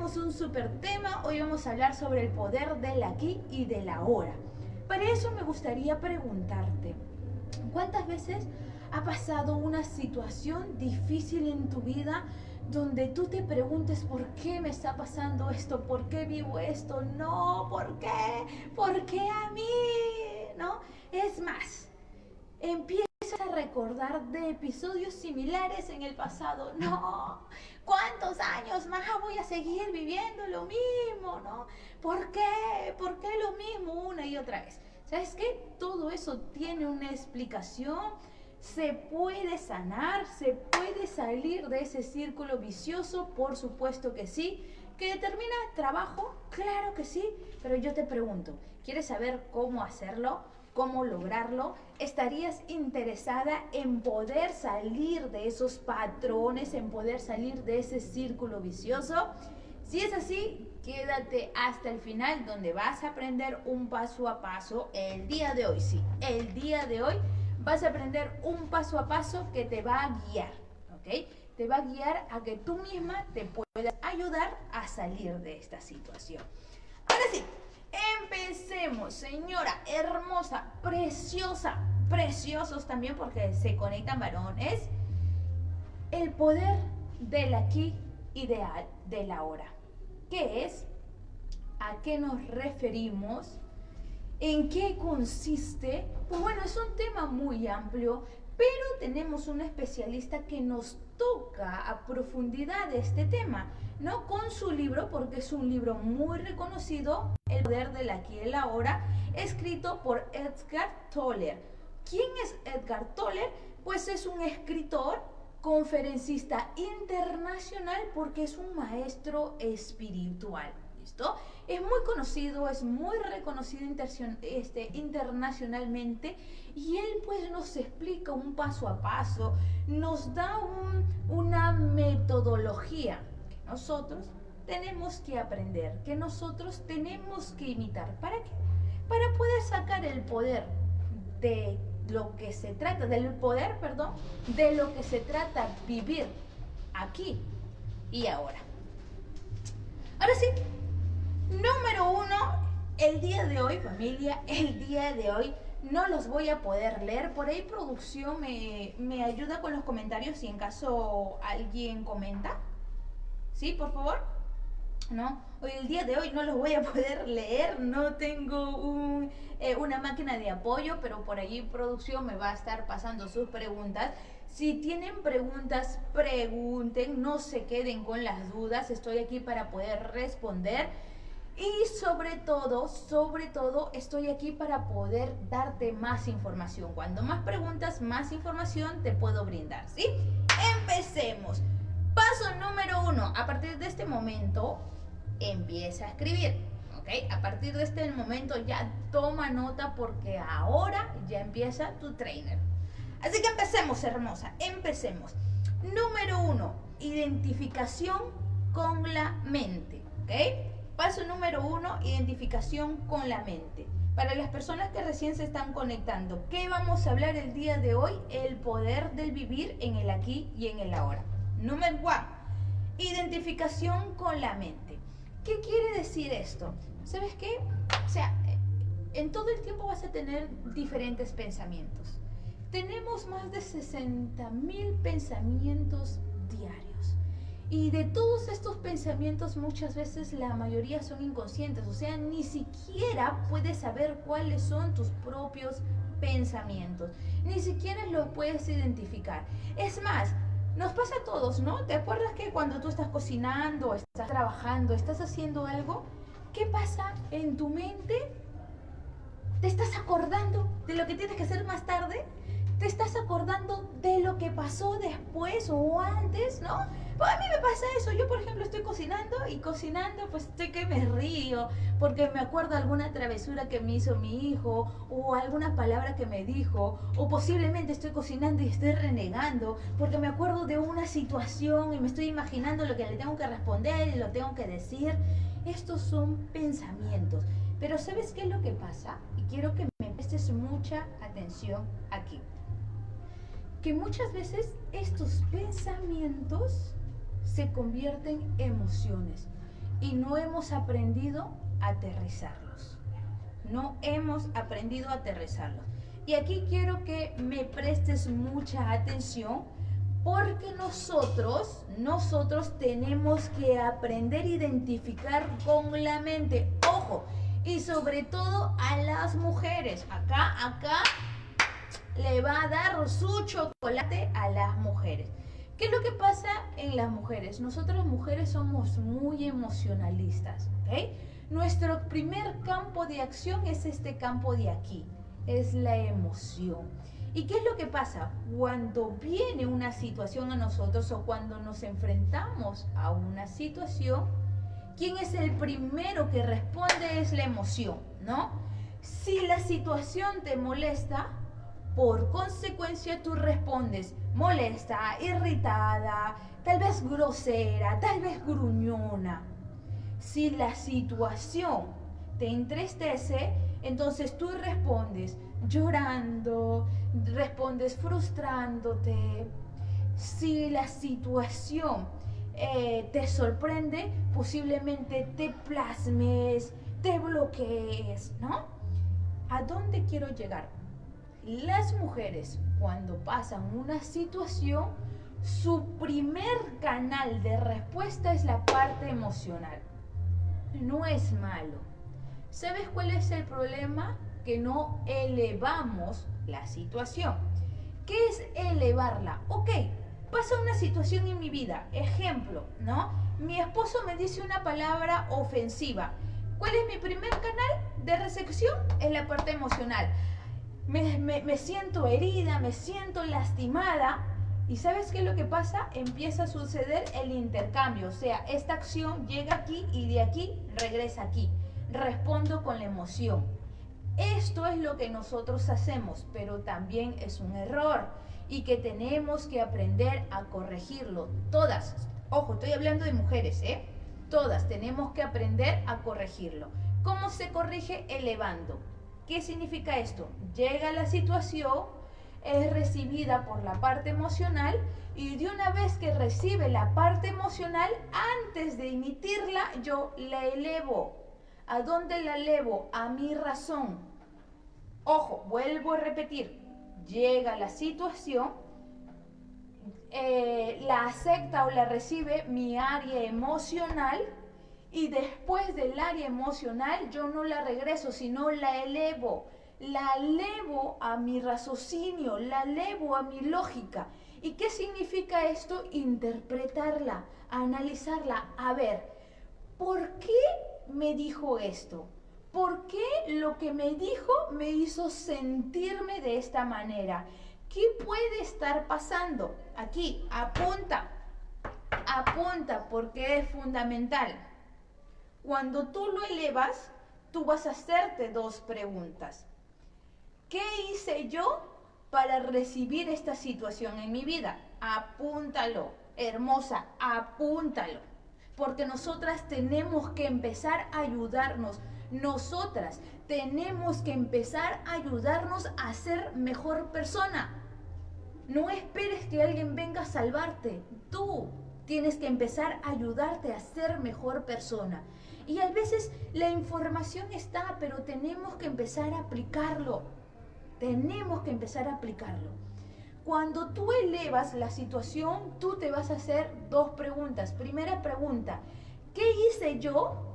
tenemos un súper tema. Hoy vamos a hablar sobre el poder del aquí y del ahora. Para eso me gustaría preguntarte, ¿cuántas veces ha pasado una situación difícil en tu vida donde tú te preguntes por qué me está pasando esto, por qué vivo esto, no, por qué a mí, ¿no? Es más, empiezas a recordar de episodios similares en el pasado, no, ¿cuántos años más voy a seguir viviendo lo mismo, no? ¿Por qué? ¿Por qué lo mismo una y otra vez? ¿Sabes qué? Todo eso tiene una explicación. Se puede sanar, se puede salir de ese círculo vicioso, por supuesto que sí. ¿Que determina trabajo? Claro que sí, pero yo te pregunto, ¿quieres saber cómo hacerlo? ¿Cómo lograrlo? ¿Estarías interesada en poder salir de esos patrones, en poder salir de ese círculo vicioso? Si es así, quédate hasta el final donde vas a aprender un paso a paso el día de hoy. Sí, el día de hoy vas a aprender un paso a paso que te va a guiar, ¿ok? Te va a guiar a que tú misma te puedas ayudar a salir de esta situación. Ahora sí, empecemos, señora hermosa, preciosa, preciosos también porque se conectan varones. El poder del aquí y del ahora. ¿Qué es? ¿A qué nos referimos? ¿En qué consiste? Pues bueno, es un tema muy amplio, pero tenemos un especialista que nos toca a profundidad este tema, ¿no? Con su libro, porque es un libro muy reconocido, El poder del aquí y el ahora, escrito por Edgar Tolle. ¿Quién es Edgar Tolle? Pues es un escritor, conferencista internacional, porque es un maestro espiritual. ¿Listo? Es muy conocido, es muy reconocido internacionalmente, y él pues nos explica un paso a paso, nos da una metodología que nosotros tenemos que aprender, que nosotros tenemos que imitar. ¿Para qué? Para poder sacar el poder de lo que se trata, de lo que se trata vivir aquí y ahora. Ahora sí, número uno, el día de hoy, familia, el día de hoy no los voy a poder leer. Por ahí producción me ayuda con los comentarios si en caso alguien comenta. ¿Sí, por favor? ¿No? Hoy, el día de hoy no los voy a poder leer, no tengo una máquina de apoyo, pero por allí producción me va a estar pasando sus preguntas. Si tienen preguntas, pregunten, no se queden con las dudas, estoy aquí para poder responder. Y sobre todo, estoy aquí para poder darte más información. Cuando más preguntas, más información te puedo brindar, ¿sí? Empecemos. Paso número uno. A partir de este momento, empieza a escribir, ¿ok? A partir de este momento ya toma nota porque ahora ya empieza tu trainer. Así que empecemos, hermosa, empecemos. Número uno, identificación con la mente, ¿ok? Paso número uno, identificación con la mente. Para las personas que recién se están conectando, ¿qué vamos a hablar el día de hoy? El poder del vivir en el aquí y en el ahora. Número uno, identificación con la mente. ¿Qué quiere decir esto? ¿Sabes qué? O sea, en todo el tiempo vas a tener diferentes pensamientos. Tenemos más de 60.000 pensamientos diarios. Y de todos estos pensamientos muchas veces la mayoría son inconscientes, o sea, ni siquiera puedes saber cuáles son tus propios pensamientos, ni siquiera los puedes identificar. Es más, nos pasa a todos, ¿no? ¿Te acuerdas que cuando tú estás cocinando, estás trabajando, estás haciendo algo, qué pasa en tu mente? ¿Te estás acordando de lo que tienes que hacer más tarde? ¿Te estás acordando de lo que pasó después o antes, no? Pues a mí me pasa eso. Yo, por ejemplo, estoy cocinando y cocinando, pues estoy que me río porque me acuerdo alguna travesura que me hizo mi hijo o alguna palabra que me dijo, o posiblemente estoy cocinando y estoy renegando porque me acuerdo de una situación y me estoy imaginando lo que le tengo que responder y lo tengo que decir. Estos son pensamientos. Pero ¿sabes qué es lo que pasa? Y quiero que me prestes mucha atención aquí. Que muchas veces estos pensamientos se convierten en emociones. y no hemos aprendido a aterrizarlos. No hemos aprendido a aterrizarlos. Y aquí quiero que me prestes mucha atención porque nosotros tenemos que aprender a identificar con la mente. Ojo, y sobre todo a las mujeres. Acá le va a dar su chocolate a las mujeres. ¿Qué es lo que pasa en las mujeres? Nosotras las mujeres somos muy emocionalistas, ¿ok? Nuestro primer campo de acción es este campo de aquí, es la emoción. ¿Y qué es lo que pasa? Cuando viene una situación a nosotros o cuando nos enfrentamos a una situación, ¿quién es el primero que responde? Es la emoción, ¿no? Si la situación te molesta, por consecuencia tú respondes molesta, irritada, tal vez grosera, tal vez gruñona. Si la situación te entristece, entonces tú respondes llorando, respondes frustrándote. Si la situación te sorprende, posiblemente te plasmes, te bloquees, ¿no? ¿A dónde quiero llegar? Las mujeres, cuando pasan una situación, su primer canal de respuesta es la parte emocional. No es malo. ¿Sabes cuál es el problema? Que no elevamos la situación. ¿Qué es elevarla? Ok, pasa una situación en mi vida. Ejemplo, ¿no? Mi esposo me dice una palabra ofensiva. ¿Cuál es mi primer canal de recepción? Es la parte emocional. Me siento herida, me siento lastimada. ¿Y sabes qué es lo que pasa? Empieza a suceder el intercambio. O sea, esta acción llega aquí y de aquí regresa aquí. Respondo con la emoción. Esto es lo que nosotros hacemos, pero también es un error y que tenemos que aprender a corregirlo. Todas, ojo, estoy hablando de mujeres, ¿eh? Todas tenemos que aprender a corregirlo. ¿Cómo se corrige? Elevando. ¿Qué significa esto? Llega la situación, es recibida por la parte emocional y de una vez que recibe la parte emocional, antes de emitirla, yo la elevo. ¿A dónde la elevo? A mi razón. Ojo, vuelvo a repetir. Llega la situación, la acepta o la recibe mi área emocional y después del área emocional yo no la regreso, sino la elevo. La elevo a mi raciocinio, la elevo a mi lógica. ¿Y qué significa esto? Interpretarla, analizarla. A ver, ¿por qué me dijo esto? ¿Por qué lo que me dijo me hizo sentirme de esta manera? ¿Qué puede estar pasando? Aquí, apunta porque es fundamental. Cuando tú lo elevas, tú vas a hacerte dos preguntas. ¿Qué hice yo para recibir esta situación en mi vida? Apúntalo, hermosa, apúntalo. Porque nosotras tenemos que empezar a ayudarnos. Nosotras tenemos que empezar a ayudarnos a ser mejor persona. No esperes que alguien venga a salvarte. Tú tienes que empezar a ayudarte a ser mejor persona. Y a veces la información está, pero tenemos que empezar a aplicarlo. Tenemos que empezar a aplicarlo. Cuando tú elevas la situación, tú te vas a hacer dos preguntas. Primera pregunta, ¿qué hice yo?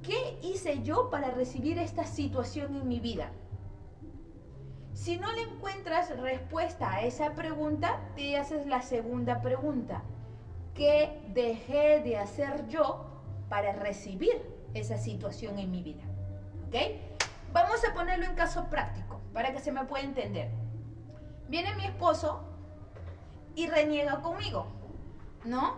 ¿Qué hice yo para recibir esta situación en mi vida? Si no le encuentras respuesta a esa pregunta, te haces la segunda pregunta. ¿Qué dejé de hacer yo para recibir esa situación en mi vida? ¿Ok? Vamos a ponerlo en caso práctico, para que se me pueda entender. Viene mi esposo y reniega conmigo, ¿no?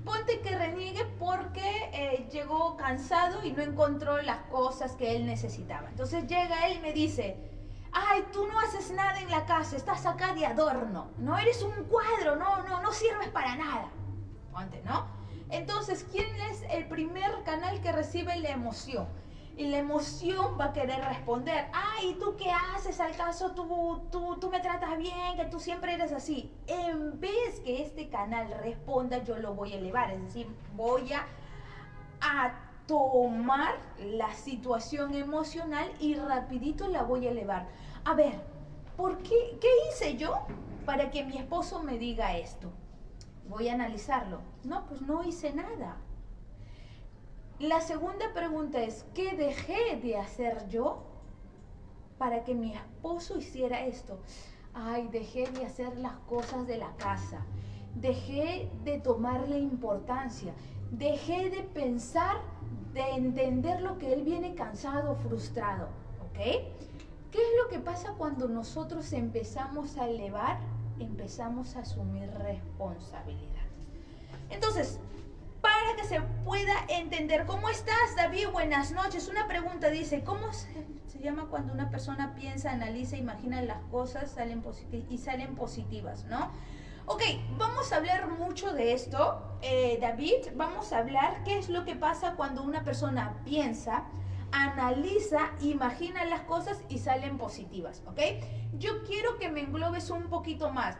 Ponte que reniegue porque llegó cansado y no encontró las cosas que él necesitaba. Entonces llega él y me dice, ay, tú no haces nada en la casa, estás acá de adorno, no eres un cuadro, no sirves para nada. Ponte, ¿no? Entonces, ¿quién es el primer canal que recibe la emoción? Y la emoción va a querer responder, ay, ¿tú qué haces? ¿Al caso tú me tratas bien, que tú siempre eres así? En vez que este canal responda, yo lo voy a elevar, es decir, voy a tomar la situación emocional y rapidito la voy a elevar. A ver, ¿qué hice yo para que mi esposo me diga esto? Voy a analizarlo. No, pues no hice nada. La segunda pregunta es, ¿qué dejé de hacer yo para que mi esposo hiciera esto? Ay, dejé de hacer las cosas de la casa. Dejé de tomarle importancia. Dejé de pensar, de entender lo que él viene cansado, frustrado. ¿Ok? ¿Qué es lo que pasa cuando nosotros empezamos a elevar? Empezamos a asumir responsabilidad. Entonces, para que se pueda entender, ¿cómo estás, David? Buenas noches. Una pregunta dice, ¿cómo se llama cuando una persona piensa, analiza, imagina las cosas salen salen positivas, ¿no? Ok, vamos a hablar mucho de esto, David. Vamos a hablar qué es lo que pasa cuando una persona piensa, analiza, imagina las cosas y salen positivas, ¿ok? Yo quiero que me englobes un poquito más.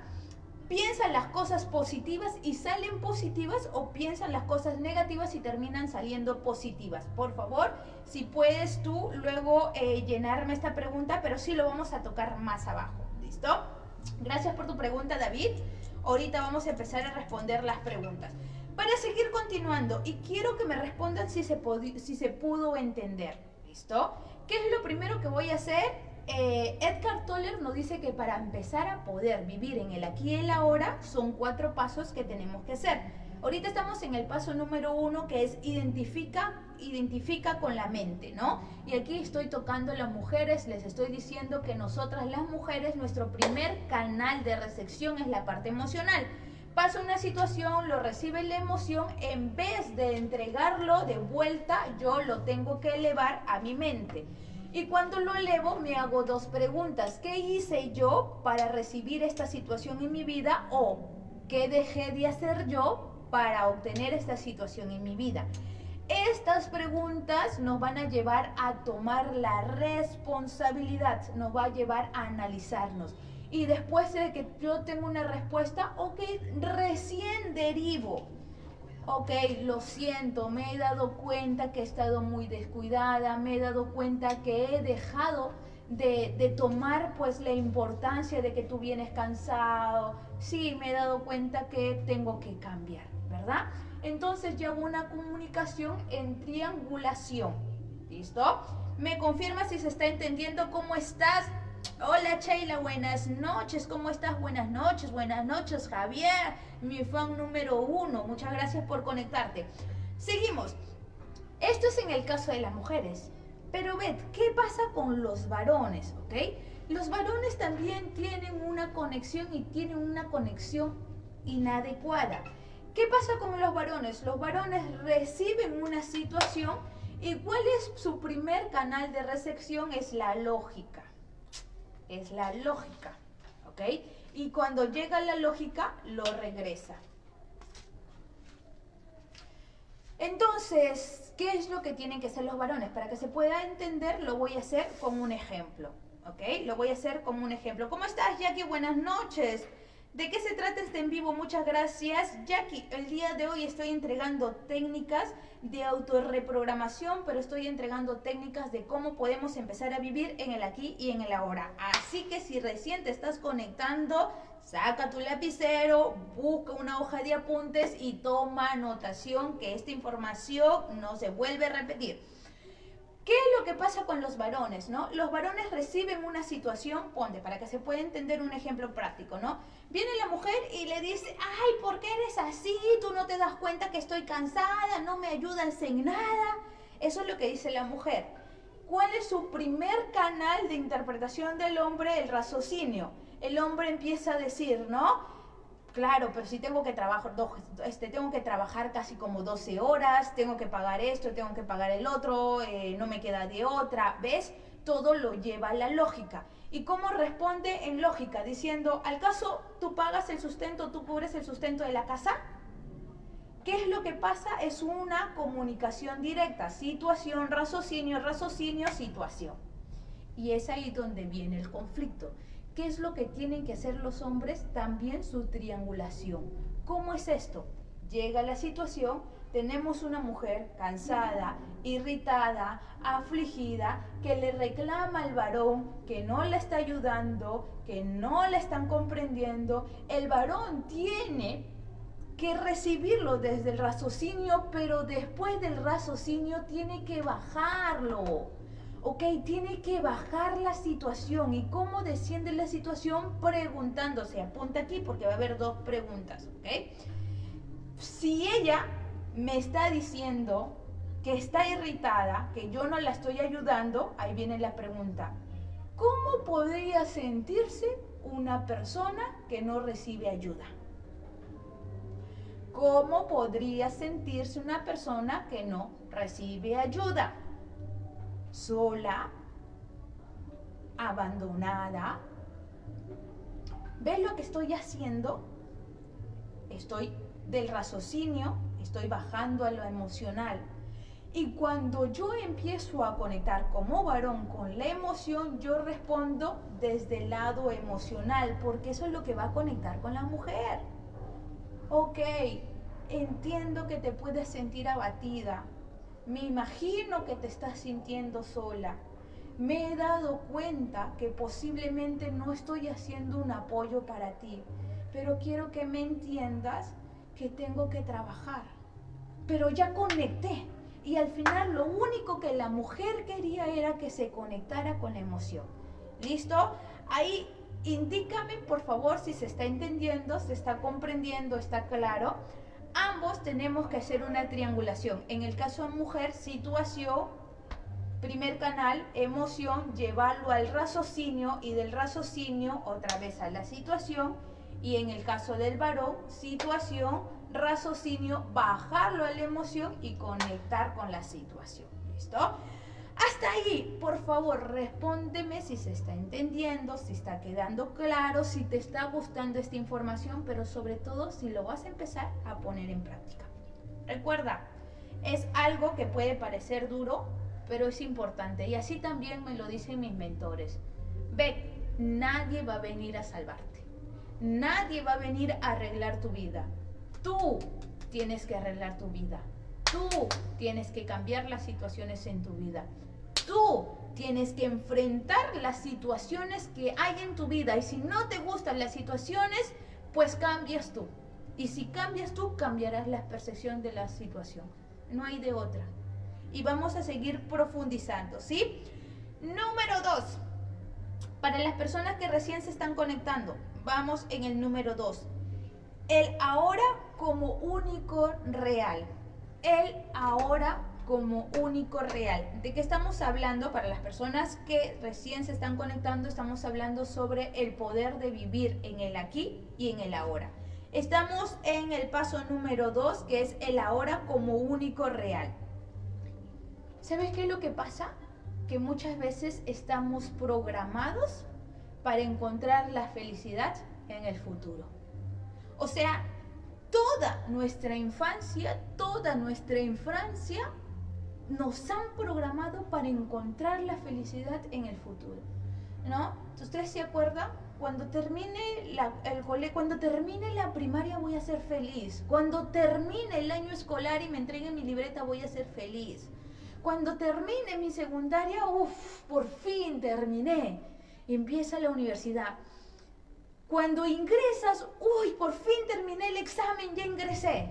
¿Piensan las cosas positivas y salen positivas o piensan las cosas negativas y terminan saliendo positivas? Por favor, si puedes tú luego llenarme esta pregunta, pero sí lo vamos a tocar más abajo. ¿Listo? Gracias por tu pregunta, David. Ahorita vamos a empezar a responder las preguntas. Para seguir continuando, y quiero que me respondan si se pudo entender. ¿Listo? ¿Qué es lo primero que voy a hacer? Eckhart Tolle nos dice que para empezar a poder vivir en el aquí y el ahora son 4 pasos que tenemos que hacer. Ahorita estamos en el paso número 1, que es identifica con la mente, ¿no? Y aquí estoy tocando a las mujeres, les estoy diciendo que nosotras las mujeres, nuestro primer canal de recepción es la parte emocional. Pasa una situación, lo recibe la emoción, en vez de entregarlo de vuelta, yo lo tengo que elevar a mi mente. Y cuando lo elevo me hago 2 preguntas. ¿Qué hice yo para recibir esta situación en mi vida? O ¿qué dejé de hacer yo para obtener esta situación en mi vida? Estas preguntas nos van a llevar a tomar la responsabilidad, nos va a llevar a analizarnos. Y después de que yo tengo una respuesta, ok, recién derivo. Ok, lo siento, me he dado cuenta que he estado muy descuidada, me he dado cuenta que he dejado de tomar pues la importancia de que tú vienes cansado. Sí, me he dado cuenta que tengo que cambiar, ¿verdad? Entonces yo hago una comunicación en triangulación. ¿Listo? ¿Me confirma si se está entendiendo? ¿Cómo estás? Hola Sheila, buenas noches, ¿cómo estás? Buenas noches Javier, mi fan número 1, muchas gracias por conectarte. Seguimos, esto es en el caso de las mujeres, pero ved, ¿qué pasa con los varones? ¿Ok? Los varones también tienen una conexión y tienen una conexión inadecuada. ¿Qué pasa con los varones? Los varones reciben una situación y ¿cuál es su primer canal de recepción? Es la lógica. Es la lógica, ¿ok? Y cuando llega la lógica, lo regresa. Entonces, ¿qué es lo que tienen que hacer los varones? Para que se pueda entender, lo voy a hacer con un ejemplo, ¿ok? Lo voy a hacer como un ejemplo. ¿Cómo estás, Jackie? Buenas noches. ¿De qué se trata este en vivo? Muchas gracias. Jackie, el día de hoy estoy entregando técnicas de autorreprogramación, pero estoy entregando técnicas de cómo podemos empezar a vivir en el aquí y en el ahora. Así que si recién te estás conectando, saca tu lapicero, busca una hoja de apuntes y toma anotación, que esta información no se vuelve a repetir. ¿Qué es lo que pasa con los varones, no? Los varones reciben una situación, ponte, para que se pueda entender un ejemplo práctico, ¿no? Viene la mujer y le dice, ay, ¿por qué eres así? Tú no te das cuenta que estoy cansada, no me ayudas en nada. Eso es lo que dice la mujer. ¿Cuál es su primer canal de interpretación del hombre? El raciocinio. El hombre empieza a decir, ¿no? Claro, pero si tengo que trabajar casi como 12 horas, tengo que pagar esto, tengo que pagar el otro, no me queda de otra, ¿ves? Todo lo lleva a la lógica. ¿Y cómo responde en lógica? Diciendo, ¿al caso tú pagas el sustento, tú cubres el sustento de la casa? ¿Qué es lo que pasa? Es una comunicación directa, situación, raciocinio, raciocinio, situación. Y es ahí donde viene el conflicto. ¿Qué es lo que tienen que hacer los hombres? También su triangulación. ¿Cómo es esto? Llega la situación, tenemos una mujer cansada, irritada, afligida, que le reclama al varón, que no la está ayudando, que no la están comprendiendo. El varón tiene que recibirlo desde el raciocinio, pero después del raciocinio tiene que bajarlo. ¿Ok? Tiene que bajar la situación. ¿Y cómo desciende la situación? Preguntándose. Apunta aquí porque va a haber dos preguntas. ¿Ok? Si ella me está diciendo que está irritada, que yo no la estoy ayudando, ahí viene la pregunta. ¿Cómo podría sentirse una persona que no recibe ayuda? ¿Cómo podría sentirse una persona que no recibe ayuda? Sola, abandonada. ¿Ves lo que estoy haciendo? Estoy del raciocinio, estoy bajando a lo emocional. Y cuando yo empiezo a conectar como varón con la emoción, yo respondo desde el lado emocional, porque eso es lo que va a conectar con la mujer. Ok, entiendo que te puedes sentir abatida. Me imagino que te estás sintiendo sola. Me he dado cuenta que posiblemente no estoy haciendo un apoyo para ti, pero quiero que me entiendas que tengo que trabajar. Pero ya conecté y al final lo único que la mujer quería era que se conectara con la emoción. ¿Listo? Ahí indícame por favor si se está entendiendo, se está comprendiendo, está claro. Ambos tenemos que hacer una triangulación. En el caso de mujer, situación, primer canal, emoción, llevarlo al raciocinio y del raciocinio otra vez a la situación. Y en el caso del varón, situación, raciocinio, bajarlo a la emoción y conectar con la situación. ¿Listo? Hasta ahí, por favor, respóndeme si se está entendiendo, si está quedando claro, si te está gustando esta información, pero sobre todo si lo vas a empezar a poner en práctica. Recuerda, es algo que puede parecer duro, pero es importante. Y así también me lo dicen mis mentores. Ve, nadie va a venir a salvarte. Nadie va a venir a arreglar tu vida. Tú tienes que arreglar tu vida. Tú tienes que cambiar las situaciones en tu vida. Tú tienes que enfrentar las situaciones que hay en tu vida. Y si no te gustan las situaciones, pues cambias tú. Y si cambias tú, cambiarás la percepción de la situación. No hay de otra. Y vamos a seguir profundizando, ¿sí? Número 2. Para las personas que recién se están conectando, vamos en el número 2. El ahora como único real. El ahora como único real. ¿De qué estamos hablando? Para las personas que recién se están conectando, estamos hablando sobre el poder de vivir en el aquí y en el ahora. Estamos en el paso número 2, que es el ahora como único real. ¿Sabes qué es lo que pasa? Que muchas veces estamos programados para encontrar la felicidad en el futuro. O sea, toda nuestra infancia nos han programado para encontrar la felicidad en el futuro, ¿no? ¿Ustedes se acuerdan? Cuando termine cuando termine la primaria voy a ser feliz. Cuando termine el año escolar y me entreguen mi libreta voy a ser feliz. Cuando termine mi secundaria, por fin terminé. Empieza la universidad. Cuando ingresas, por fin terminé el examen, ya ingresé.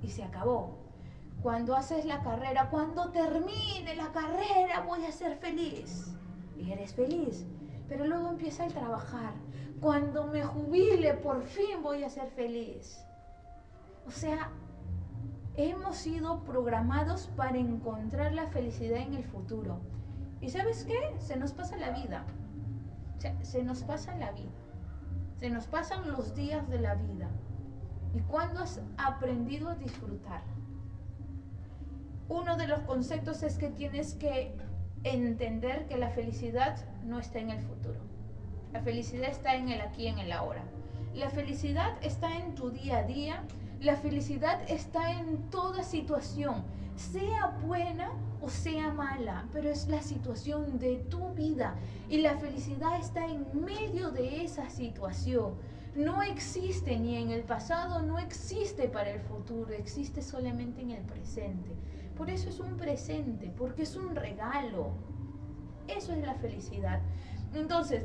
Y se acabó. Cuando haces la carrera, cuando termine la carrera voy a ser feliz. Y eres feliz. Pero luego empieza el trabajar. Cuando me jubile, por fin voy a ser feliz. O sea, hemos sido programados para encontrar la felicidad en el futuro. ¿Y sabes qué? Se nos pasa la vida. Se nos pasa la vida. Se nos pasan los días de la vida. ¿Y cuándo has aprendido a disfrutar? Uno de los conceptos es que tienes que entender que la felicidad no está en el futuro. La felicidad está en el aquí y en el ahora. La felicidad está en tu día a día. La felicidad está en toda situación, sea buena o sea mala, pero es la situación de tu vida y la felicidad está en medio de esa situación. no existe ni en el pasado, no existe para el futuro, existe solamente en el presente. Por eso es un presente, porque es un regalo. Eso es la felicidad. Entonces,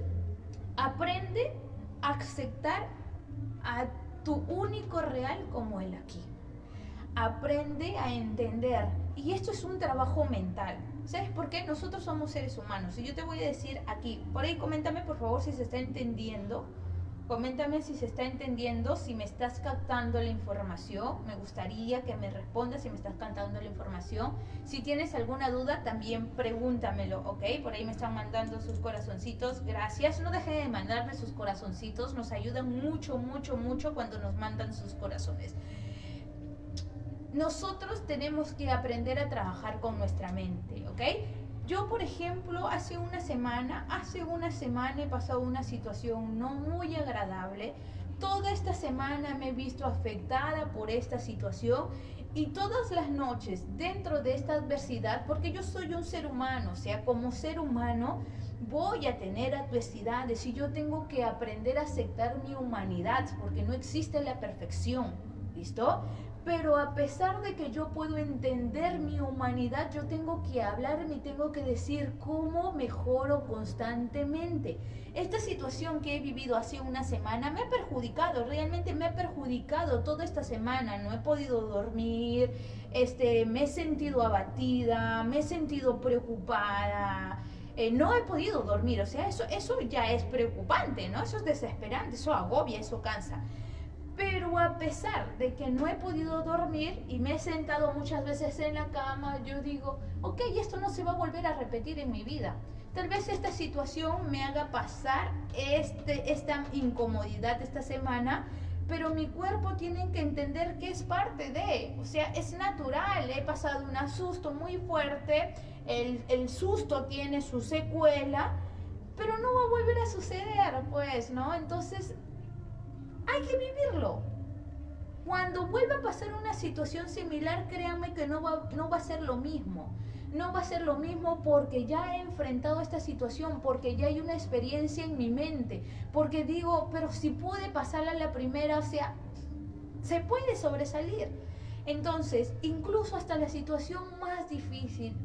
aprende a aceptar a tu único real como el aquí. Aprende a entender. Y esto es un trabajo mental. ¿Sabes por qué? Nosotros somos seres humanos. Y yo te voy a decir aquí, por ahí coméntame por favor si se está entendiendo. Coméntame si se está entendiendo, si me estás captando la información. Me gustaría que me respondas si me estás captando la información. Si tienes alguna duda, también pregúntamelo, ¿ok? Por ahí me están mandando sus corazoncitos. Gracias. No dejen de mandarme sus corazoncitos. Nos ayudan mucho, mucho, mucho cuando nos mandan sus corazones. Nosotros tenemos que aprender a trabajar con nuestra mente, ¿ok? Yo, por ejemplo, hace una semana he pasado una situación no muy agradable. Toda esta semana me he visto afectada por esta situación y todas las noches dentro de esta adversidad, porque yo soy un ser humano, o sea, como ser humano voy a tener adversidades y yo tengo que aprender a aceptar mi humanidad, porque no existe la perfección, ¿listo? Pero a pesar de que yo puedo entender mi humanidad, yo tengo que hablarme y tengo que decir cómo mejoro constantemente. Esta situación que he vivido hace una semana me ha perjudicado, realmente me ha perjudicado toda esta semana. No he podido dormir, me he sentido abatida, me he sentido preocupada. No he podido dormir, o sea, eso ya es preocupante, ¿no? Eso es desesperante, eso agobia, eso cansa. Pero a pesar de que no he podido dormir y me he sentado muchas veces en la cama, yo digo, ok, esto no se va a volver a repetir en mi vida. Tal vez esta situación me haga pasar esta incomodidad esta semana, pero mi cuerpo tiene que entender que es parte de, o sea, es natural. He pasado un susto muy fuerte, el susto tiene su secuela, pero no va a volver a suceder, pues, ¿no? Entonces, hay que vivirlo. Cuando vuelva a pasar una situación similar, créanme que no va a ser lo mismo. No va a ser lo mismo porque ya he enfrentado esta situación, porque ya hay una experiencia en mi mente, porque digo, pero si pude pasarla a la primera, o sea, se puede sobresalir. Entonces, incluso hasta la situación más difícil,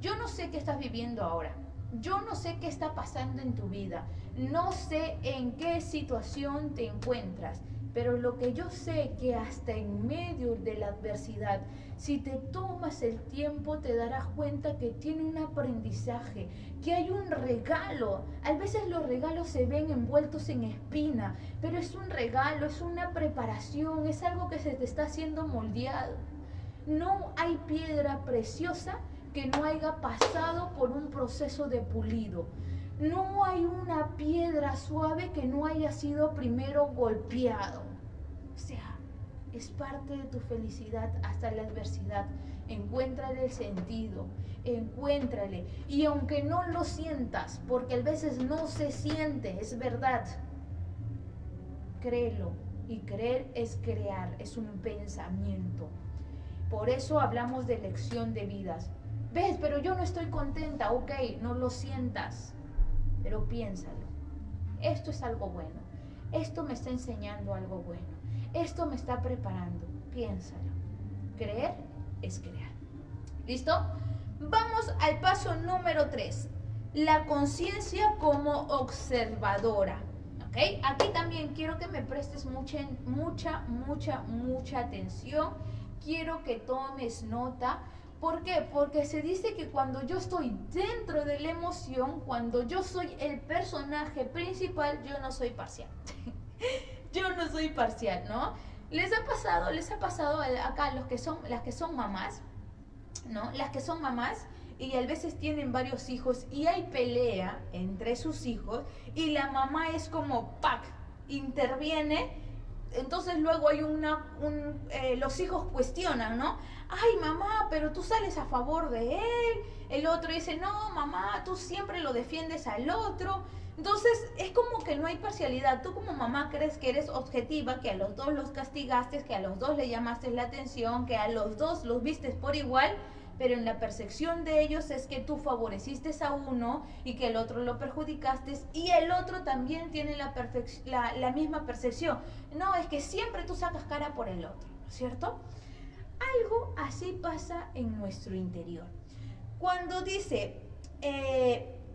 yo no sé qué estás viviendo ahora. Yo no sé qué está pasando en tu vida, no sé en qué situación te encuentras, pero lo que yo sé que hasta en medio de la adversidad, si te tomas el tiempo te darás cuenta que tiene un aprendizaje, que hay un regalo. A veces los regalos se ven envueltos en espina, pero es un regalo, es una preparación, es algo que se te está haciendo moldeado. No hay piedra preciosa que no haya pasado por un proceso de pulido. No hay una piedra suave que no haya sido primero golpeado. O sea, es parte de tu felicidad hasta la adversidad. Encuéntrale el sentido, encuéntrale. Y aunque no lo sientas, porque a veces no se siente, es verdad, créelo. Y creer es crear, es un pensamiento. Por eso hablamos de elección de vidas. ¿Ves? Pero yo no estoy contenta. Ok, no lo sientas, pero piénsalo. Esto es algo bueno. Esto me está enseñando algo bueno. Esto me está preparando. Piénsalo. Creer es crear. ¿Listo? Vamos al paso número 3. La conciencia como observadora. ¿Ok? Aquí también quiero que me prestes mucha atención. Quiero que tomes nota. ¿Por qué? Porque se dice que cuando yo estoy dentro de la emoción, cuando yo soy el personaje principal, yo no soy parcial. Yo no soy parcial, ¿no? Les ha pasado acá las que son mamás, ¿no? Las que son mamás y a veces tienen varios hijos y hay pelea entre sus hijos y la mamá es como ¡pac! Interviene. Entonces luego hay los hijos cuestionan, ¿no? Ay, mamá, pero tú sales a favor de él. El otro dice, no, mamá, tú siempre lo defiendes al otro. Entonces es como que no hay parcialidad. Tú como mamá crees que eres objetiva, que a los dos los castigaste, que a los dos le llamaste la atención, que a los dos los vistes por igual, pero en la percepción de ellos es que tú favoreciste a uno y que el otro lo perjudicaste y el otro también tiene la misma percepción. No, es que siempre tú sacas cara por el otro, ¿cierto? Algo así pasa en nuestro interior. Cuando dice,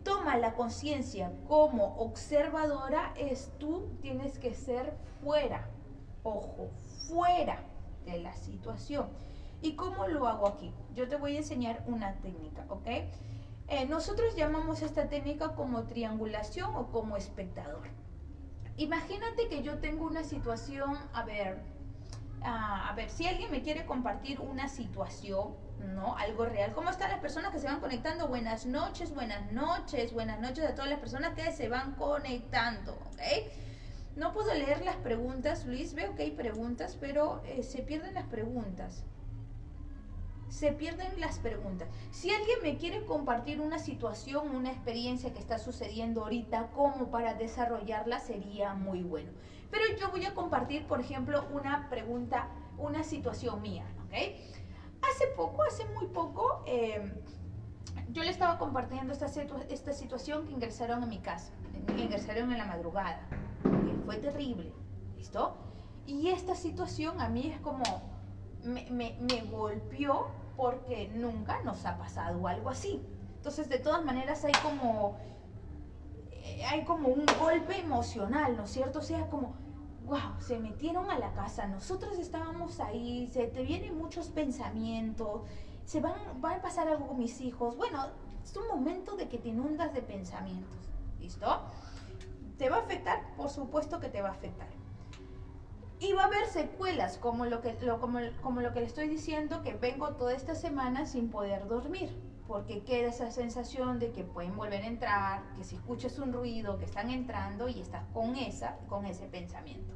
toma la conciencia como observadora, tú tienes que ser fuera, ojo, fuera de la situación. ¿Y cómo lo hago aquí? Yo te voy a enseñar una técnica, ¿ok? Nosotros llamamos esta técnica como triangulación o como espectador. Imagínate que yo tengo una situación, a ver, si alguien me quiere compartir una situación, ¿no? Algo real. ¿Cómo están las personas que se van conectando? Buenas noches, buenas noches, buenas noches a todas las personas que se van conectando, ¿ok? No puedo leer las preguntas, Luis, veo que hay preguntas, pero se pierden las preguntas. Se pierden las preguntas. Si alguien me quiere compartir una situación, una experiencia que está sucediendo ahorita, como para desarrollarla, sería muy bueno. Pero yo voy a compartir, por ejemplo, una pregunta, una situación mía, ¿ok? Hace muy poco, yo le estaba compartiendo esta situación que ingresaron a mi casa, ingresaron en la madrugada. Fue terrible, ¿listo? Y esta situación a mí es como, me golpeó porque nunca nos ha pasado algo así. Entonces, de todas maneras, hay como un golpe emocional, ¿no es cierto? O sea, como, wow, se metieron a la casa, nosotros estábamos ahí, se te vienen muchos pensamientos, va a pasar algo con mis hijos. Bueno, es un momento de que te inundas de pensamientos, ¿listo? ¿Te va a afectar? Por supuesto que te va a afectar. Y va a haber secuelas, como lo que le estoy diciendo, que vengo toda esta semana sin poder dormir, porque queda esa sensación de que pueden volver a entrar, que si escuchas un ruido, que están entrando y estás con ese pensamiento.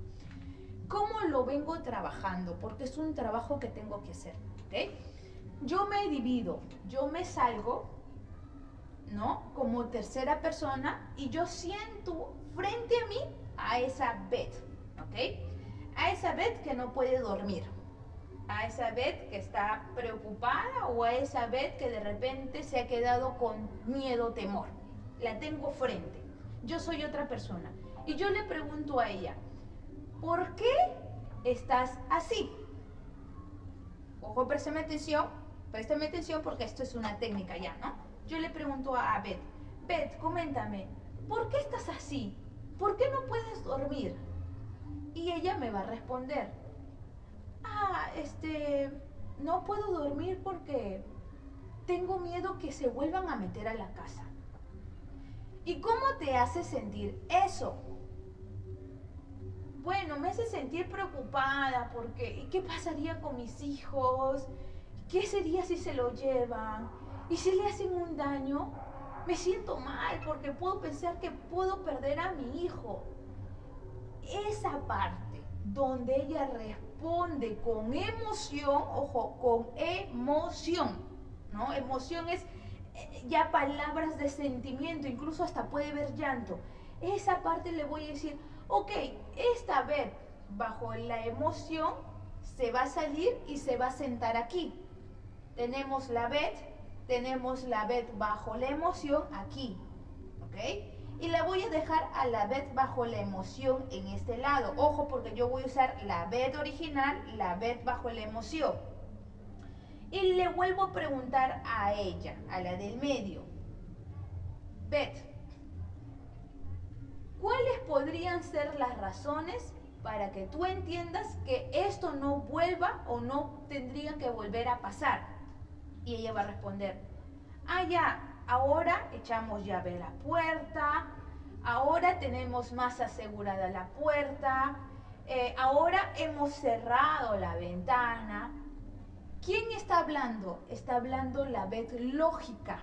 ¿Cómo lo vengo trabajando? Porque es un trabajo que tengo que hacer, ¿ok? Yo me divido, yo me salgo, ¿no? Como tercera persona y yo siento frente a mí a esa Beth, ¿ok? A esa Beth que no puede dormir, a esa Beth que está preocupada o a esa Beth que de repente se ha quedado con miedo, temor. La tengo frente. Yo soy otra persona. Y yo le pregunto a ella, ¿por qué estás así? Ojo, préstame atención porque esto es una técnica ya, ¿no? Yo le pregunto a Beth, Beth, coméntame, ¿por qué estás así? ¿Por qué no puedes dormir? Y ella me va a responder, no puedo dormir porque tengo miedo que se vuelvan a meter a la casa. ¿Y cómo te hace sentir eso? Bueno, me hace sentir preocupada porque ¿qué pasaría con mis hijos? ¿Qué sería si se lo llevan? ¿Y si le hacen un daño? Me siento mal porque puedo pensar que puedo perder a mi hijo. Esa parte donde ella responde con emoción, ojo, con emoción, ¿no? Emoción es ya palabras de sentimiento, incluso hasta puede haber llanto. Esa parte le voy a decir, ok, esta vez bajo la emoción se va a salir y se va a sentar aquí. Tenemos la Beth bajo la emoción aquí, ¿ok? Y la voy a dejar a la Beth bajo la emoción en este lado. Ojo, porque yo voy a usar la Beth original, la Beth bajo la emoción. Y le vuelvo a preguntar a ella, a la del medio. Beth, ¿cuáles podrían ser las razones para que tú entiendas que esto no vuelva o no tendría que volver a pasar? Y ella va a responder, ya, ahora echamos llave a la puerta, ahora tenemos más asegurada la puerta, ahora hemos cerrado la ventana. ¿Quién está hablando? Está hablando la Beth lógica,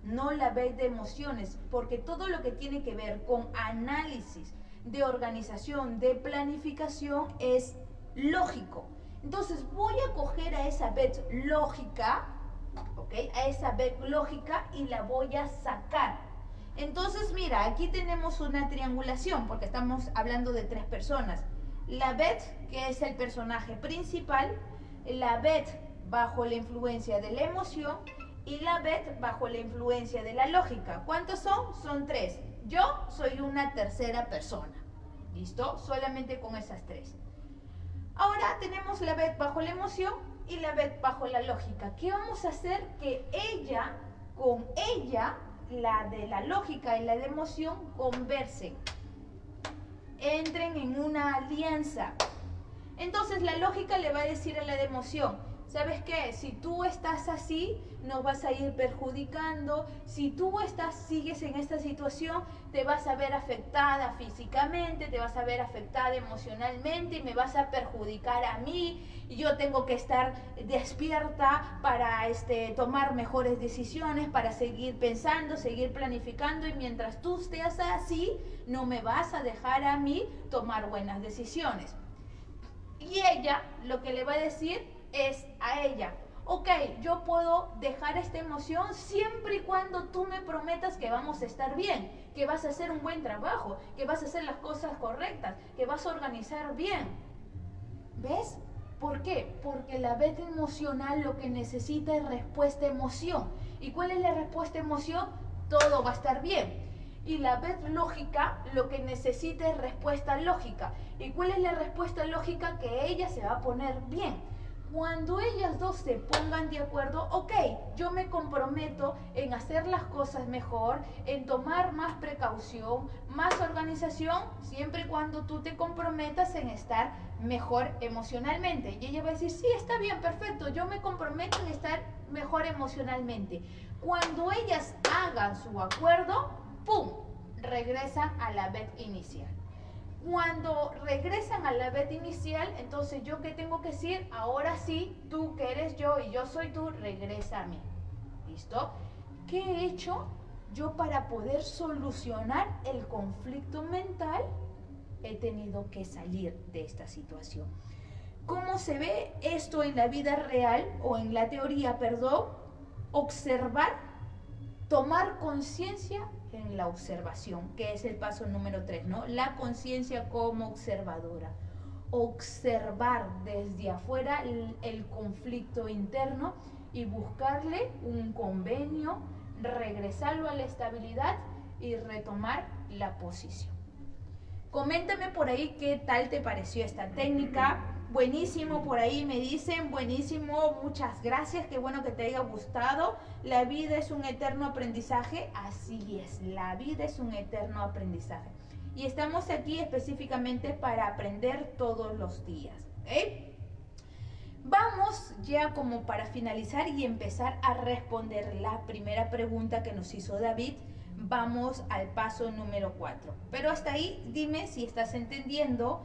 no la Beth de emociones, porque todo lo que tiene que ver con análisis, de organización, de planificación es lógico. Entonces voy a coger a esa Beth lógica, ¿ok? A esa Beth lógica y la voy a sacar. Entonces mira, aquí tenemos una triangulación porque estamos hablando de tres personas. La Beth, que es el personaje principal, la Beth bajo la influencia de la emoción y la Bet bajo la influencia de la lógica. ¿Cuántos son? Son 3. Yo soy una tercera persona. ¿Listo? Solamente con esas 3. Ahora tenemos la Bet bajo la emoción y la Bet bajo la lógica. ¿Qué vamos a hacer? Que ella, con ella, la de la lógica y la de emoción, conversen. Entren en una alianza. Entonces la lógica le va a decir a la de emoción, ¿sabes qué? Si tú estás así, nos vas a ir perjudicando. Si tú sigues en esta situación, te vas a ver afectada físicamente, te vas a ver afectada emocionalmente y me vas a perjudicar a mí. Y yo tengo que estar despierta para tomar mejores decisiones, para seguir pensando, seguir planificando. Y mientras tú estés así, no me vas a dejar a mí tomar buenas decisiones. Y ella lo que le va a decir es a ella, ok, yo puedo dejar esta emoción siempre y cuando tú me prometas que vamos a estar bien, que vas a hacer un buen trabajo, que vas a hacer las cosas correctas, que vas a organizar bien. ¿Ves? ¿Por qué? Porque la beta emocional lo que necesita es respuesta emoción. ¿Y cuál es la respuesta emoción? Todo va a estar bien. Y la beta lógica lo que necesita es respuesta lógica. ¿Y cuál es la respuesta lógica? Que ella se va a poner bien. Cuando ellas dos se pongan de acuerdo, ok, yo me comprometo en hacer las cosas mejor, en tomar más precaución, más organización, siempre y cuando tú te comprometas en estar mejor emocionalmente. Y ella va a decir, sí, está bien, perfecto, yo me comprometo en estar mejor emocionalmente. Cuando ellas hagan su acuerdo, ¡pum!, regresan a la bet inicial. Cuando regresan a la beta inicial, entonces yo qué tengo que decir, ahora sí, tú que eres yo y yo soy tú, regresa a mí. ¿Listo? ¿Qué he hecho yo para poder solucionar el conflicto mental? He tenido que salir de esta situación. ¿Cómo se ve esto en la vida real o en la teoría, perdón? Observar, tomar conciencia en la observación, que es el paso número 3, ¿no? La conciencia como observadora. Observar desde afuera el conflicto interno y buscarle un convenio, regresarlo a la estabilidad y retomar la posición. Coméntame por ahí qué tal te pareció esta técnica. Buenísimo, por ahí me dicen, buenísimo, muchas gracias, qué bueno que te haya gustado. La vida es un eterno aprendizaje, así es, la vida es un eterno aprendizaje. Y estamos aquí específicamente para aprender todos los días, ¿ok? Vamos ya como para finalizar y empezar a responder la primera pregunta que nos hizo David. Vamos al paso número 4. Pero hasta ahí dime si estás entendiendo.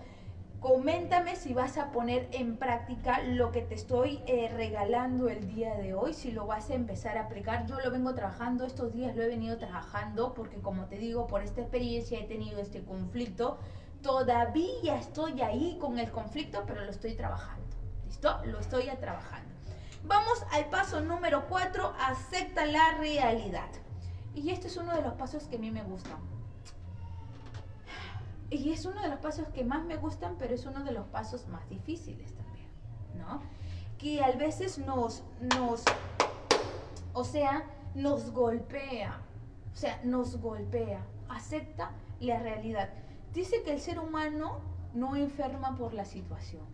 Coméntame si vas a poner en práctica lo que te estoy regalando el día de hoy, si lo vas a empezar a aplicar. Yo lo vengo trabajando, estos días lo he venido trabajando porque, como te digo, por esta experiencia he tenido este conflicto. Todavía estoy ahí con el conflicto, pero lo estoy trabajando. ¿Listo? Lo estoy trabajando. Vamos al paso número 4, acepta la realidad. Y este es uno de los pasos que a mí me gustan. Y es uno de los pasos que más me gustan, pero es uno de los pasos más difíciles también, ¿no? Que a veces nos golpea, nos golpea. Acepta la realidad. Dice que el ser humano no enferma por la situación.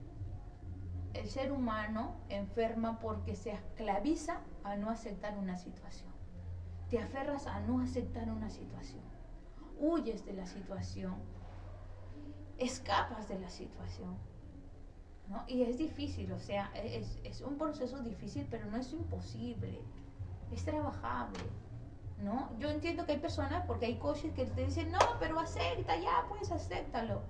El ser humano enferma porque se esclaviza a no aceptar una situación. Te aferras a no aceptar una situación. Huyes de la situación. Escapas de la situación, ¿no? Y es difícil, es un proceso difícil, pero no es imposible, es trabajable, ¿no? Yo entiendo que hay personas, porque hay coaches que te dicen, no, pero acepta ya, pues acéptalo.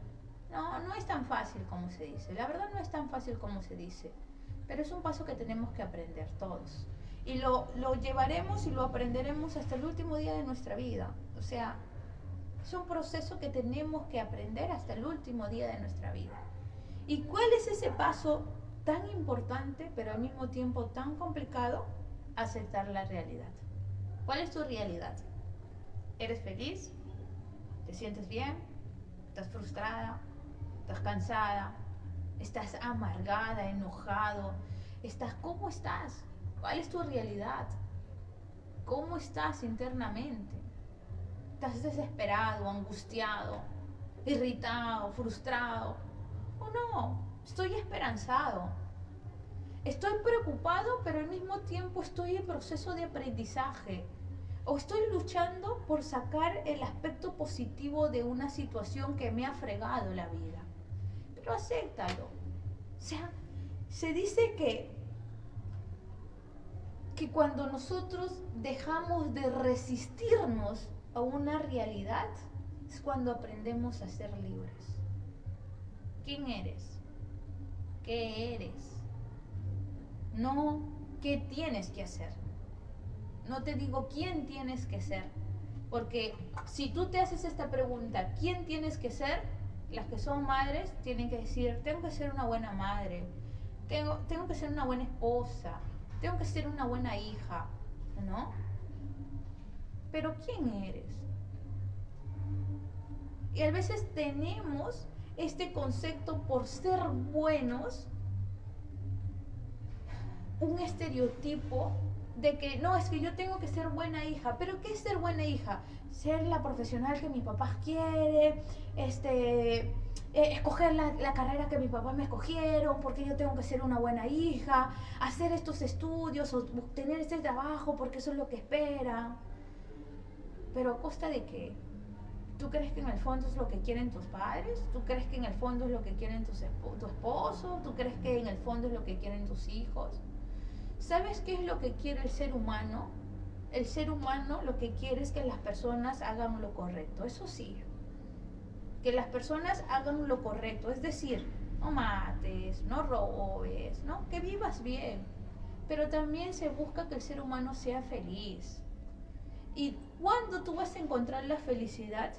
No, no es tan fácil como se dice, la verdad no es tan fácil como se dice, pero es un paso que tenemos que aprender todos. Y lo llevaremos y lo aprenderemos hasta el último día de nuestra vida, es un proceso que tenemos que aprender hasta el último día de nuestra vida. ¿Y cuál es ese paso tan importante, pero al mismo tiempo tan complicado? Aceptar la realidad. ¿Cuál es tu realidad? ¿Eres feliz? ¿Te sientes bien? ¿Estás frustrada? ¿Estás cansada? ¿Estás amargada, enojado? ¿Cómo estás? ¿Cuál es tu realidad? ¿Cómo estás internamente? ¿Estás desesperado, angustiado, irritado, frustrado? ¿O no? Estoy esperanzado. Estoy preocupado, pero al mismo tiempo estoy en proceso de aprendizaje. O estoy luchando por sacar el aspecto positivo de una situación que me ha fregado la vida. Pero acéptalo. O sea, se dice que cuando nosotros dejamos de resistirnos a una realidad, es cuando aprendemos a ser libres. ¿Quién eres? ¿Qué eres? No, ¿qué tienes que hacer? No te digo quién tienes que ser, porque si tú te haces esta pregunta, ¿quién tienes que ser? Las que son madres tienen que decir, tengo que ser una buena madre, tengo que ser una buena esposa, tengo que ser una buena hija, ¿no? Pero ¿quién eres? Y a veces tenemos este concepto por ser buenos, un estereotipo de que no, es que yo tengo que ser buena hija. ¿Pero qué es ser buena hija? Ser la profesional que mi papá quiere, escoger la carrera que mi papá me escogieron, porque yo tengo que ser una buena hija, hacer estos estudios o obtener este trabajo porque eso es lo que esperan. Pero ¿a costa de qué? ¿Tú crees que en el fondo es lo que quieren tus padres? ¿Tú crees que en el fondo es lo que quieren tu esposo? ¿Tú crees que en el fondo es lo que quieren tus hijos? ¿Sabes qué es lo que quiere el ser humano? El ser humano lo que quiere es que las personas hagan lo correcto. Eso sí, que las personas hagan lo correcto. Es decir, no mates, no robes, ¿no? Que vivas bien. Pero también se busca que el ser humano sea feliz. ¿Y cuándo tú vas a encontrar la felicidad?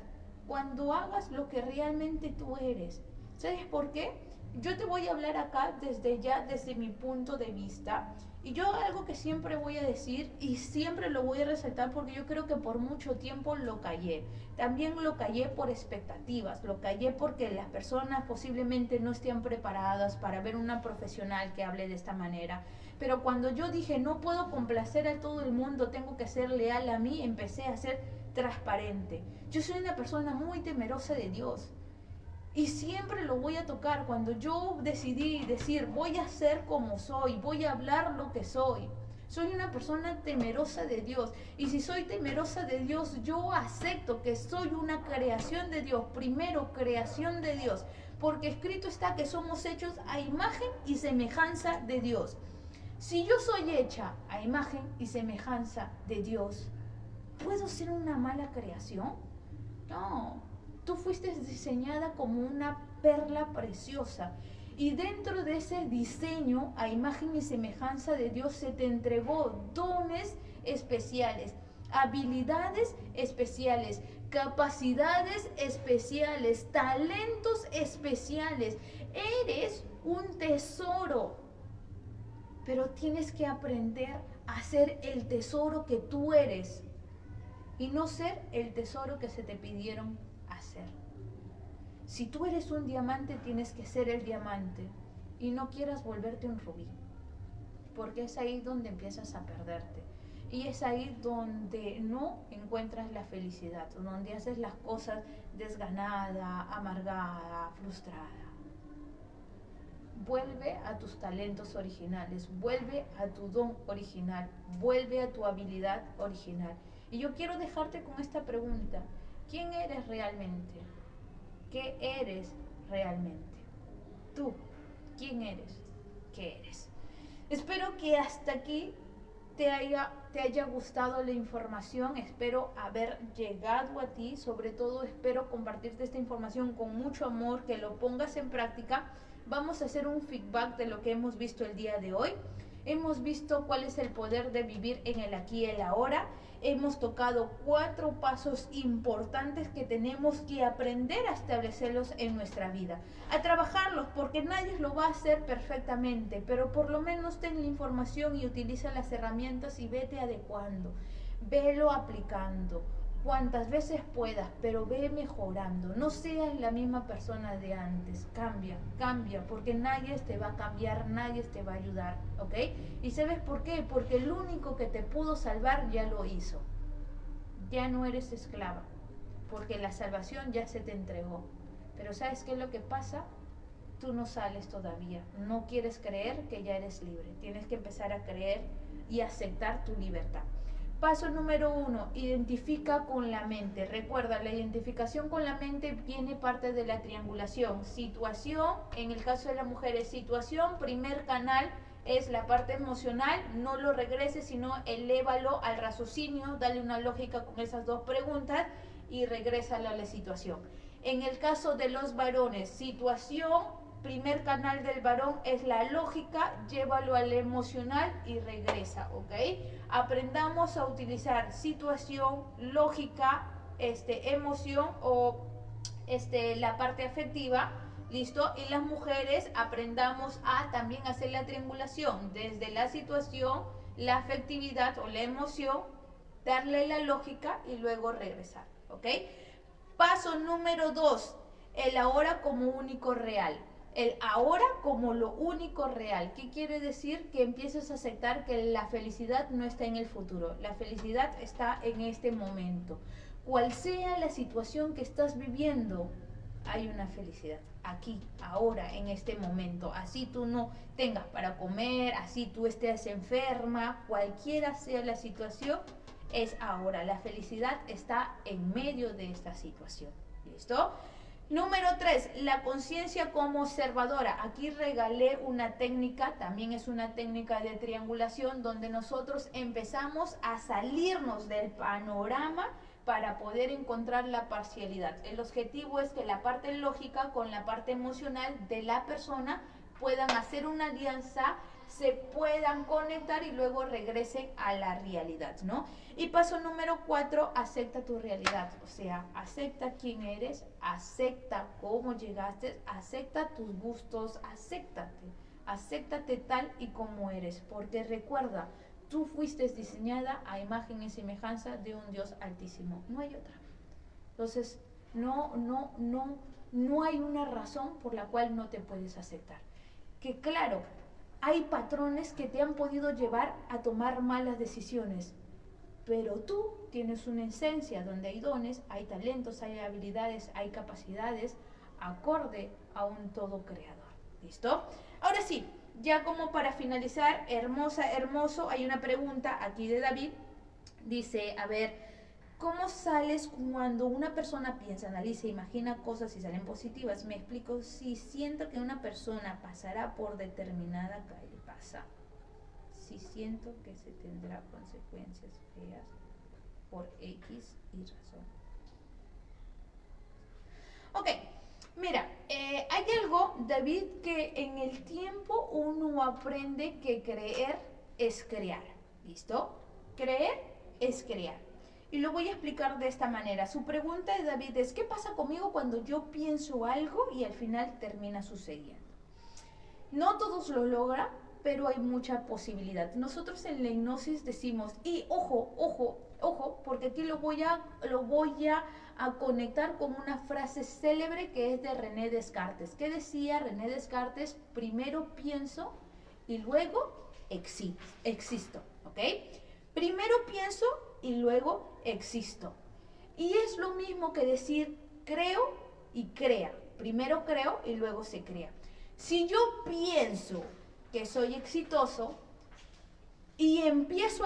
Cuando hagas lo que realmente tú eres. ¿Sabes por qué? Yo te voy a hablar acá desde mi punto de vista. Y yo algo que siempre voy a decir y siempre lo voy a resaltar porque yo creo que por mucho tiempo lo callé. También lo callé por expectativas, lo callé porque las personas posiblemente no estén preparadas para ver una profesional que hable de esta manera. Pero cuando yo dije no puedo complacer a todo el mundo, tengo que ser leal a mí, empecé a ser transparente. Yo soy una persona muy temerosa de Dios. Y siempre lo voy a tocar. Cuando yo decidí decir, voy a ser como soy, voy a hablar lo que soy. Soy una persona temerosa de Dios. Y si soy temerosa de Dios, yo acepto que soy una creación de Dios. Primero, creación de Dios. Porque escrito está que somos hechos a imagen y semejanza de Dios. Si yo soy hecha a imagen y semejanza de Dios, ¿puedo ser una mala creación? No. Tú fuiste diseñada como una perla preciosa y dentro de ese diseño a imagen y semejanza de Dios se te entregó dones especiales, habilidades especiales, capacidades especiales, talentos especiales. Eres un tesoro, pero tienes que aprender a ser el tesoro que tú eres y no ser el tesoro que se te pidieron hacer. Si tú eres un diamante, tienes que ser el diamante y no quieras volverte un rubí, porque es ahí donde empiezas a perderte y es ahí donde no encuentras la felicidad, donde haces las cosas desganada, amargada, frustrada. Vuelve a tus talentos originales, vuelve a tu don original, vuelve a tu habilidad original. Y yo quiero dejarte con esta pregunta: ¿quién eres realmente? ¿Qué eres realmente? Tú, ¿quién eres? ¿Qué eres? Espero que hasta aquí te haya gustado la información, espero haber llegado a ti, sobre todo espero compartirte esta información con mucho amor, que lo pongas en práctica. Vamos a hacer un feedback de lo que hemos visto el día de hoy. Hemos visto cuál es el poder de vivir en el aquí y el ahora. Hemos tocado 4 pasos importantes que tenemos que aprender a establecerlos en nuestra vida, a trabajarlos, porque nadie lo va a hacer perfectamente, pero por lo menos ten la información y utiliza las herramientas y vete adecuando, velo aplicando. cuantas veces puedas, pero ve mejorando. No seas la misma persona de antes. Cambia, cambia, porque nadie te va a cambiar, nadie te va a ayudar, ¿ok? ¿Y sabes por qué? Porque el único que te pudo salvar ya lo hizo. Ya no eres esclava, porque la salvación ya se te entregó. Pero ¿sabes qué es lo que pasa? Tú no sales todavía. No quieres creer que ya eres libre. Tienes que empezar a creer y aceptar tu libertad. Paso número 1, identifica con la mente. Recuerda, la identificación con la mente viene parte de la triangulación. Situación, en el caso de las mujeres, situación, primer canal es la parte emocional, no lo regreses, sino elévalo al raciocinio, dale una lógica con esas dos preguntas y regrésalo a la situación. En el caso de los varones, situación, primer canal del varón es la lógica, llévalo al emocional y regresa, ¿ok? Aprendamos a utilizar situación, lógica, emoción o la parte afectiva, ¿listo? Y las mujeres aprendamos a también hacer la triangulación desde la situación, la afectividad o la emoción, darle la lógica y luego regresar, ¿ok? Paso número 2, el ahora como único real. El ahora como lo único real. ¿Qué quiere decir? Que empieces a aceptar que la felicidad no está en el futuro. La felicidad está en este momento. Cual sea la situación que estás viviendo, hay una felicidad. Aquí, ahora, en este momento. Así tú no tengas para comer, así tú estés enferma, cualquiera sea la situación, es ahora. La felicidad está en medio de esta situación. ¿Listo? Número 3, la conciencia como observadora. Aquí regalé una técnica, también es una técnica de triangulación, donde nosotros empezamos a salirnos del panorama para poder encontrar la parcialidad. El objetivo es que la parte lógica con la parte emocional de la persona puedan hacer una alianza, se puedan conectar y luego regresen a la realidad, ¿no? Y paso número 4, acepta tu realidad, o sea, acepta quién eres, acepta cómo llegaste, acepta tus gustos, acéptate tal y como eres, porque recuerda, tú fuiste diseñada a imagen y semejanza de un Dios altísimo, no hay otra. Entonces, no hay una razón por la cual no te puedes aceptar. Que claro, hay patrones que te han podido llevar a tomar malas decisiones, pero tú tienes una esencia donde hay dones, hay talentos, hay habilidades, hay capacidades acorde a un todo creador. ¿Listo? Ahora sí, ya como para finalizar, hermosa, hermoso, hay una pregunta aquí de David. Dice, a ver, ¿cómo sales cuando una persona piensa, analiza, imagina cosas y salen positivas? Me explico, si siento que una persona pasará por determinada calle, pasa. Si siento que se tendrá consecuencias feas por X y razón. Ok, mira, hay algo, David, que en el tiempo uno aprende que creer es crear. ¿Listo? Creer es crear. Y lo voy a explicar de esta manera. Su pregunta de David es, ¿qué pasa conmigo cuando yo pienso algo y al final termina sucediendo? No todos lo logran, pero hay mucha posibilidad. Nosotros en la hipnosis decimos, y ojo, porque aquí lo voy a conectar con una frase célebre que es de René Descartes. ¿Qué decía René Descartes? Primero pienso y luego existo, ¿ok? Primero pienso y luego existo. Y es lo mismo que decir creo y crea. Primero creo y luego se crea. Si yo pienso que soy exitoso y empiezo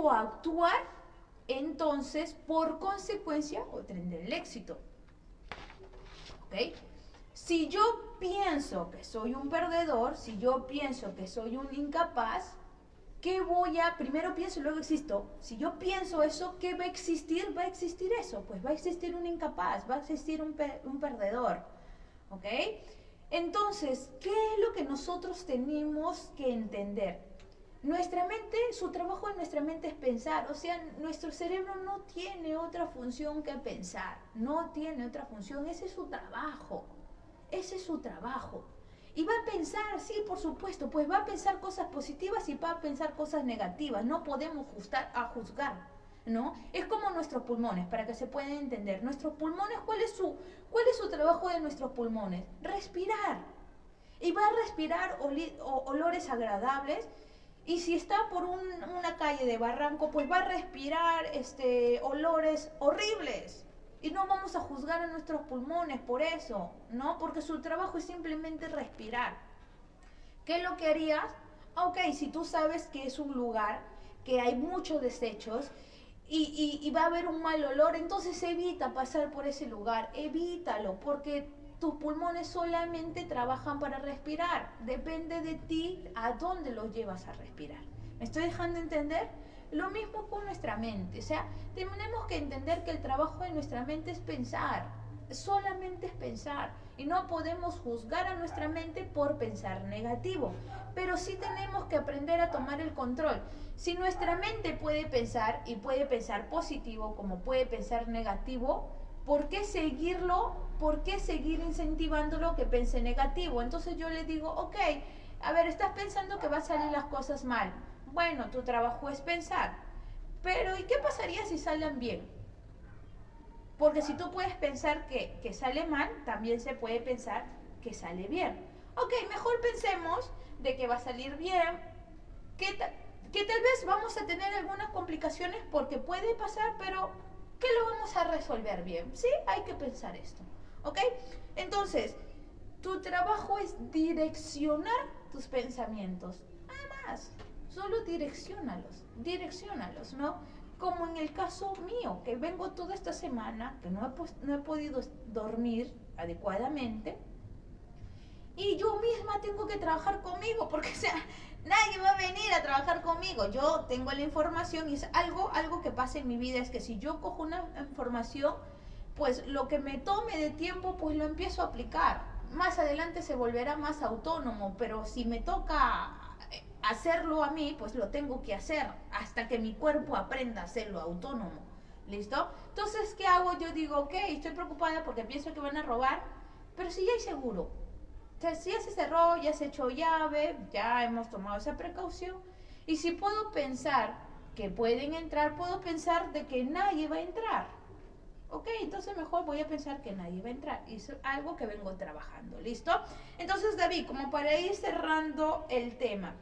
a actuar, entonces por consecuencia obtendré el éxito. ¿Ok? Si yo pienso que soy un perdedor, si yo pienso que soy un incapaz, primero pienso y luego existo. Si yo pienso eso, ¿qué va a existir? Va a existir eso, pues va a existir un incapaz, va a existir un perdedor. ¿Ok? Entonces, ¿qué es lo que nosotros tenemos que entender? Nuestra mente, su trabajo en nuestra mente es pensar, o sea, nuestro cerebro no tiene otra función que pensar, no tiene otra función, ese es su trabajo, Y va a pensar, sí, por supuesto, pues va a pensar cosas positivas y va a pensar cosas negativas, no podemos juzgar. ¿no? Es como nuestros pulmones, para que se puedan entender. Nuestros pulmones, ¿cuál es su trabajo de nuestros pulmones? Respirar. Y va a respirar olores agradables. Y si está por una calle de barranco, pues va a respirar olores horribles. Y no vamos a juzgar a nuestros pulmones por eso, ¿no? Porque su trabajo es simplemente respirar. ¿Qué es lo que harías? Ok, si tú sabes que es un lugar que hay muchos desechos y va a haber un mal olor, entonces evita pasar por ese lugar, evítalo, porque tus pulmones solamente trabajan para respirar. Depende de ti a dónde los llevas a respirar. ¿Me estoy dejando entender? Lo mismo con nuestra mente. O sea, tenemos que entender que el trabajo de nuestra mente es pensar. Solamente es pensar. Y no podemos juzgar a nuestra mente por pensar negativo. Pero sí tenemos que aprender a tomar el control. Si nuestra mente puede pensar y puede pensar positivo como puede pensar negativo, ¿por qué seguirlo? ¿Por qué seguir incentivándolo que pense negativo? Entonces yo le digo, ok, a ver, estás pensando que va a salir las cosas mal. Bueno, tu trabajo es pensar. Pero ¿y qué pasaría si salen bien? Porque si tú puedes pensar que sale mal, también se puede pensar que sale bien. Ok, mejor pensemos de que va a salir bien, que tal vez vamos a tener algunas complicaciones porque puede pasar, pero que lo vamos a resolver bien. Sí, hay que pensar esto. ¿Ok? Entonces, tu trabajo es direccionar tus pensamientos. Nada más. Solo direcciónalos, ¿no? Como en el caso mío, que vengo toda esta semana, que no he podido dormir adecuadamente, y yo misma tengo que trabajar conmigo, porque o sea, nadie va a venir a trabajar conmigo. Yo tengo la información y es algo que pasa en mi vida, es que si yo cojo una información, pues lo que me tome de tiempo, pues lo empiezo a aplicar. Más adelante se volverá más autónomo, pero si me toca hacerlo a mí, pues lo tengo que hacer hasta que mi cuerpo aprenda a hacerlo autónomo. ¿Listo? Entonces, ¿qué hago? Yo digo, ok, estoy preocupada porque pienso que van a robar, pero si ya hay seguro. O sea, si ya se cerró, ya se echó llave, ya hemos tomado esa precaución. Y si puedo pensar que pueden entrar, puedo pensar de que nadie va a entrar. Ok, entonces mejor voy a pensar que nadie va a entrar. Y es algo que vengo trabajando. ¿Listo? Entonces, David, como para ir cerrando el tema,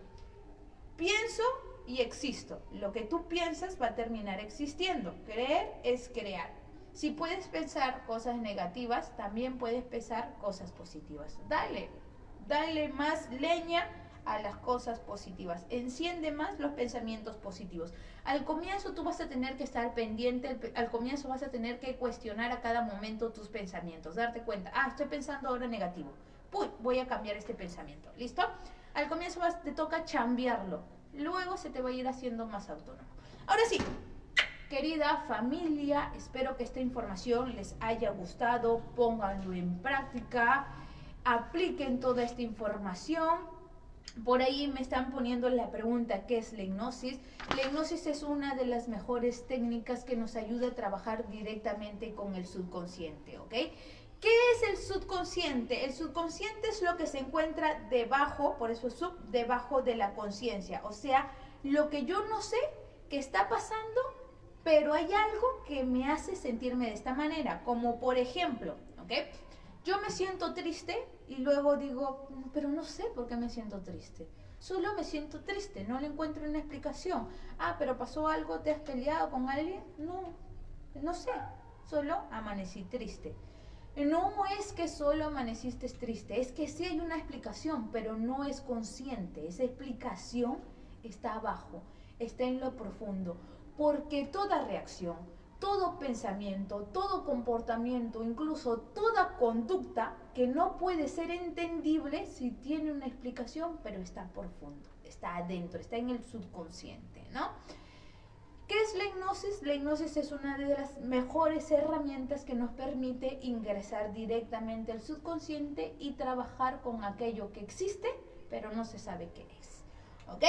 pienso y existo. Lo que tú piensas va a terminar existiendo. Creer es crear. Si puedes pensar cosas negativas, también puedes pensar cosas positivas. Dale más leña a las cosas positivas. Enciende más los pensamientos positivos. Al comienzo tú vas a tener que estar pendiente, al comienzo vas a tener que cuestionar a cada momento tus pensamientos, darte cuenta, estoy pensando ahora negativo. Voy a cambiar este pensamiento. ¿Listo? Al comienzo te toca chambearlo. Luego se te va a ir haciendo más autónomo. Ahora sí, querida familia, espero que esta información les haya gustado, pónganlo en práctica, apliquen toda esta información. Por ahí me están poniendo la pregunta, ¿qué es la hipnosis? La hipnosis es una de las mejores técnicas que nos ayuda a trabajar directamente con el subconsciente, ¿ok? ¿Qué es el subconsciente? El subconsciente es lo que se encuentra debajo, por eso sub, debajo de la conciencia. O sea, lo que yo no sé que está pasando, pero hay algo que me hace sentirme de esta manera. Como por ejemplo, ¿ok? Yo me siento triste y luego digo, pero no sé por qué me siento triste. Solo me siento triste, no le encuentro una explicación. Pero pasó algo, ¿te has peleado con alguien? No sé, solo amanecí triste. No es que solo amaneciste triste, es que sí hay una explicación, pero no es consciente. Esa explicación está abajo, está en lo profundo, porque toda reacción, todo pensamiento, todo comportamiento, incluso toda conducta que no puede ser entendible si tiene una explicación, pero está profundo, está adentro, está en el subconsciente, ¿no? ¿Qué es la hipnosis? La hipnosis es una de las mejores herramientas que nos permite ingresar directamente al subconsciente y trabajar con aquello que existe, pero no se sabe qué es. ¿Ok?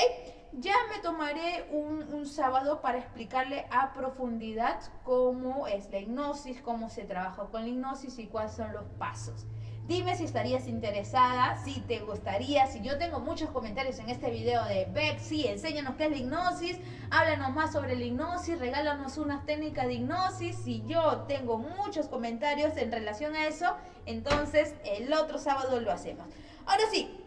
Ya me tomaré un sábado para explicarle a profundidad cómo es la hipnosis, cómo se trabaja con la hipnosis y cuáles son los pasos. Dime si estarías interesada, si te gustaría, si yo tengo muchos comentarios en este video de Beck, sí, enséñanos qué es la hipnosis, háblanos más sobre la hipnosis, regálanos unas técnicas de hipnosis. Si yo tengo muchos comentarios en relación a eso, entonces el otro sábado lo hacemos. Ahora sí,